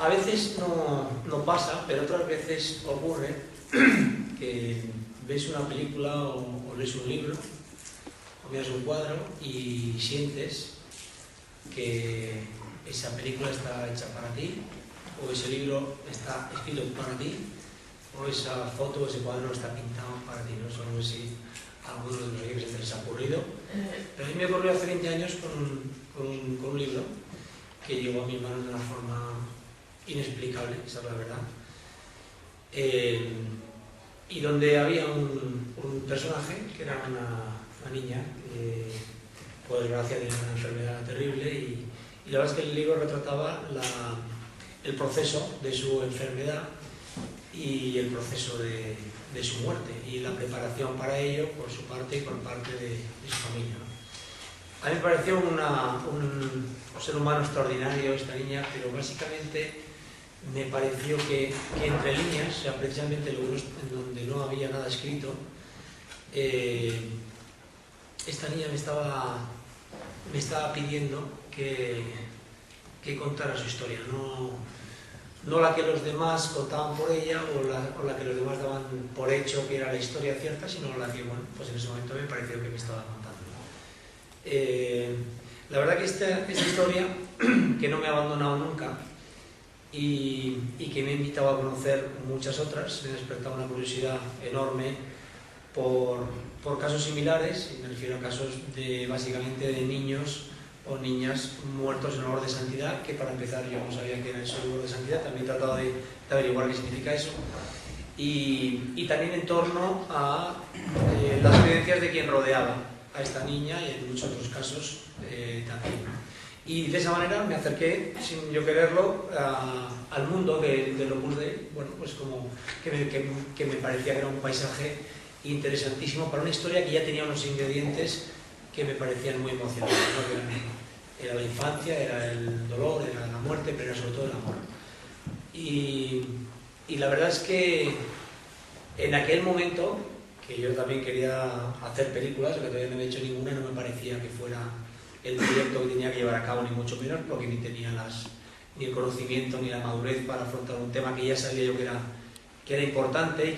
A veces no pasa, pero otras veces ocurre que ves una película o lees un libro o miras un cuadro y sientes que esa película está hecha para ti, o ese libro está escrito para ti, o esa foto o ese cuadro está pintado para ti. No solo si a algunos de los oyentes les ha ocurrido, pero a mí me ocurrió hace 20 años con un libro que llegó a mis manos de una forma inexplicable, esa es la verdad, y donde había un personaje que era una niña que por desgracia tenía una enfermedad terrible, y la verdad es que el libro retrataba el proceso de su enfermedad y el proceso de su muerte y la preparación para ello por su parte y por parte de su familia, ¿no? A mí me pareció un ser humano extraordinario esta niña, pero básicamente me pareció que entre líneas, o sea, precisamente en donde no había nada escrito, esta niña me estaba pidiendo que contara su historia, no la que los demás contaban por ella o la que los demás daban por hecho que era la historia cierta, sino la que, bueno, pues en ese momento me pareció que me estaba contando. La verdad que esta historia, que no me ha abandonado nunca y que me ha invitado a conocer muchas otras, me ha despertado una curiosidad enorme por casos similares, y me refiero a casos básicamente de niños o niñas muertos en olor de santidad, que para empezar yo no sabía que era eso el olor de santidad, también he tratado de averiguar qué significa eso, y también en torno a las creencias de quien rodeaba a esta niña y en muchos otros casos también. Y de esa manera me acerqué, sin yo quererlo, al mundo del Opus Dei, bueno, pues como que me parecía que era un paisaje interesantísimo para una historia que ya tenía unos ingredientes que me parecían muy emocionantes, ¿no? Era la infancia, era el dolor, era la muerte, pero era sobre todo el amor. Y la verdad es que en aquel momento, que yo también quería hacer películas, que todavía no había hecho ninguna, no me parecía que fuera el proyecto que tenía que llevar a cabo, ni mucho menos, porque ni tenía ni el conocimiento ni la madurez para afrontar un tema que ya sabía yo que era importante y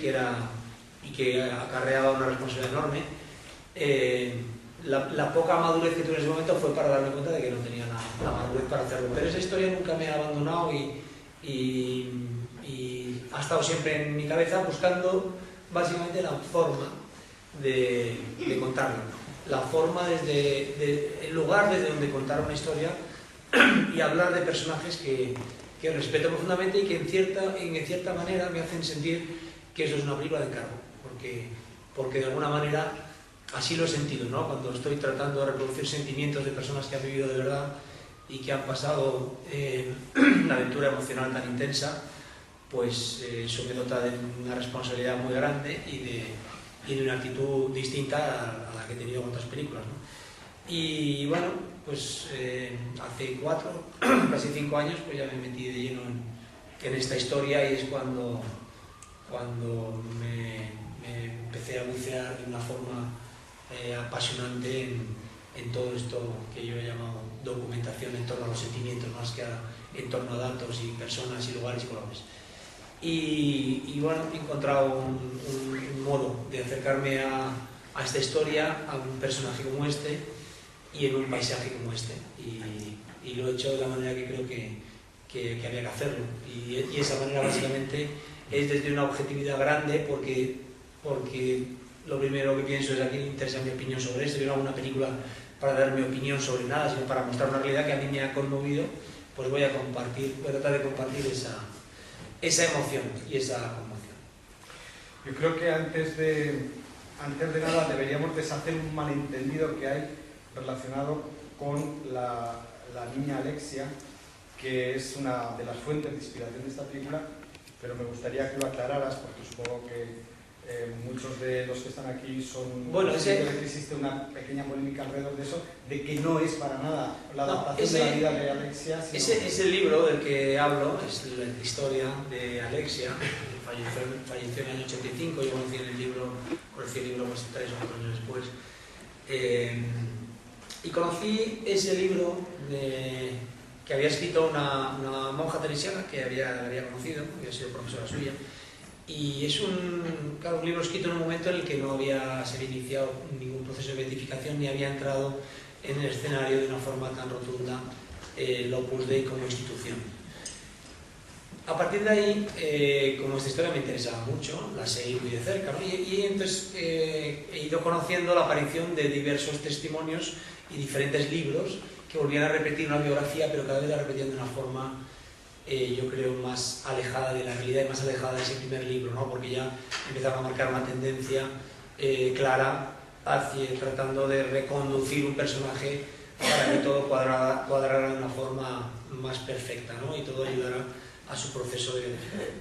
que acarreaba una responsabilidad enorme. La poca madurez que tuve en ese momento fue para darme cuenta de que no tenía la madurez para hacerlo, pero esa historia nunca me ha abandonado y ha estado siempre en mi cabeza, buscando básicamente la forma de contarla, la forma el lugar desde donde contar una historia y hablar de personajes que respeto profundamente y que en cierta manera me hacen sentir que eso es una película de encargo, porque de alguna manera así lo he sentido, ¿no? Cuando estoy tratando de reproducir sentimientos de personas que han vivido de verdad y que han pasado una aventura emocional tan intensa, pues eso me dota de una responsabilidad muy grande y de una actitud distinta a la que he tenido con otras películas, ¿no? Y bueno, pues hace 4, casi 5 años, pues ya me metí de lleno en esta historia, y es cuando me empecé a bucear de una forma apasionante en todo esto que yo he llamado documentación en torno a los sentimientos, más que en torno a datos y personas y lugares y colores. Y bueno, he encontrado un modo de acercarme a esta historia, a un personaje como este y en un paisaje como este, y lo he hecho de la manera que creo que había que hacerlo, y esa manera básicamente es desde una objetividad grande, porque lo primero que pienso es: a quién le interesa mi opinión sobre esto. Yo no hago una película para dar mi opinión sobre nada, sino para mostrar una realidad que a mí me ha conmovido. Pues voy a tratar de compartir esa emoción y esa conmoción. Yo creo que antes de nada deberíamos deshacer un malentendido que hay relacionado con la niña Alexia, que es una de las fuentes de inspiración de esta película, pero me gustaría que lo aclararas, porque supongo que muchos de los que están aquí son... Bueno, que existe una pequeña polémica alrededor de eso, de que no es para nada la adaptación de la vida de Alexia. Ese libro del que hablo es la historia de Alexia, que falleció en el año 85, yo conocí el libro pues 3 o 4 años después. Y conocí ese libro que había escrito una monja teresiana que había conocido, había sido profesora suya, y es un libro escrito en un momento en el que no se había iniciado ningún proceso de beatificación ni había entrado en el escenario de una forma tan rotunda el Opus Dei como institución. A partir de ahí, como esta historia me interesaba mucho, la seguí muy de cerca, ¿no? Y entonces he ido conociendo la aparición de diversos testimonios y diferentes libros que volvían a repetir una biografía, pero cada vez la repetían de una forma, yo creo, más alejada de la realidad y más alejada de ese primer libro, ¿no? Porque ya empezaba a marcar una tendencia clara tratando de reconducir un personaje para que todo cuadrara de una forma más perfecta, ¿no? Y todo ayudara a su proceso de beatificación.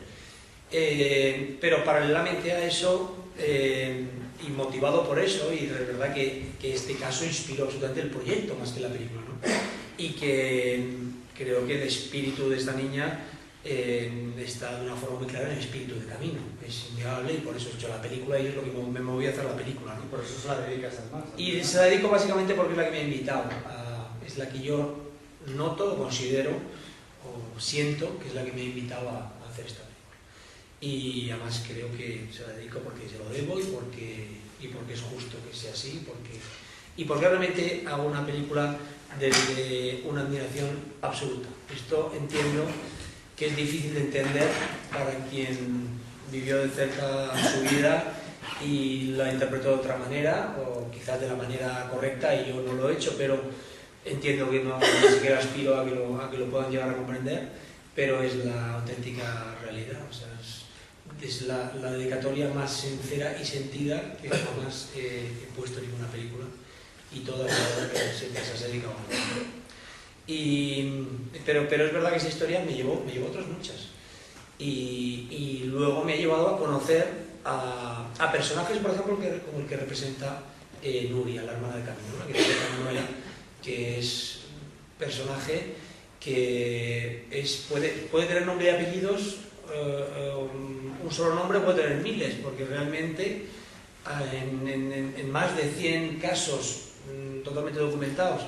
Pero paralelamente a eso, y motivado por eso, y de verdad que este caso inspiró absolutamente el proyecto más que la película, ¿no? Y que creo que el espíritu de esta niña está de una forma muy clara en el espíritu de Camino, es innegable, y por eso he hecho la película y es lo que me movió a hacer la película, ¿no? Y por eso se la dedicas además. Y se la dedico básicamente porque es la que me ha invitado, es la que yo noto, considero o siento que es la que me ha invitado a hacer esta película. Y además creo que se la dedico porque se lo debo y porque es justo que sea así, y porque realmente hago una película desde una admiración absoluta. Esto entiendo que es difícil de entender para quien vivió de cerca su vida y la interpretó de otra manera, o quizás de la manera correcta, y yo no lo he hecho, pero entiendo que no, ni siquiera aspiro a que lo puedan llegar a comprender, pero es la auténtica realidad. O sea, es la dedicatoria más sincera y sentida que jamás he puesto en ninguna película, y todas las siempre se ha dedicado a pero es verdad que esa historia me llevó otras muchas, y luego me ha llevado a conocer a personajes, por ejemplo, como el que representa Nuria, la hermana de Camino, que es un personaje que puede tener nombre y apellidos, un solo nombre puede tener miles, porque realmente en más de 100 casos totalmente documentados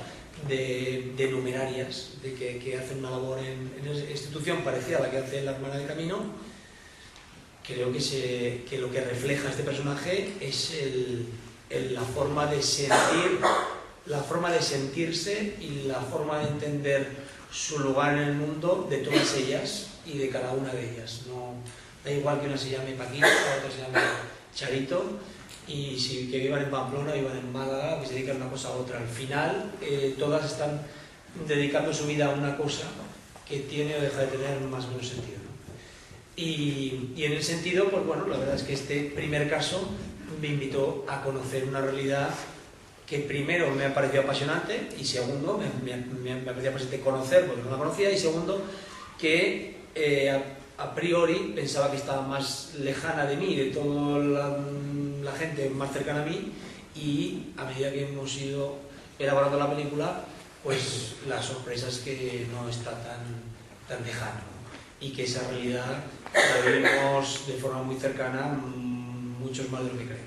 de numerarias, de que hacen una labor en una institución parecida a la que hace la hermana de Camino, creo que lo que refleja este personaje es la forma de sentir, la forma de sentirse y la forma de entender su lugar en el mundo de todas ellas y de cada una de ellas. No da igual que una se llame Paquita, la otra se llame Charito, y que vivan en Pamplona, vivan en Málaga, que se dedican una cosa a otra. Al final, todas están dedicando su vida a una cosa que tiene o deja de tener más o menos sentido, ¿no? Y en el sentido, pues bueno, la verdad es que este primer caso me invitó a conocer una realidad que primero me ha parecido apasionante, y segundo, me ha parecido apasionante conocer, porque no la conocía, y segundo, que a priori pensaba que estaba más lejana de mí, de toda la gente más cercana a mí, y a medida que hemos ido elaborando la película, pues la sorpresa es que no está tan lejano, y que esa realidad la vivimos de forma muy cercana, muchos más de lo que creemos.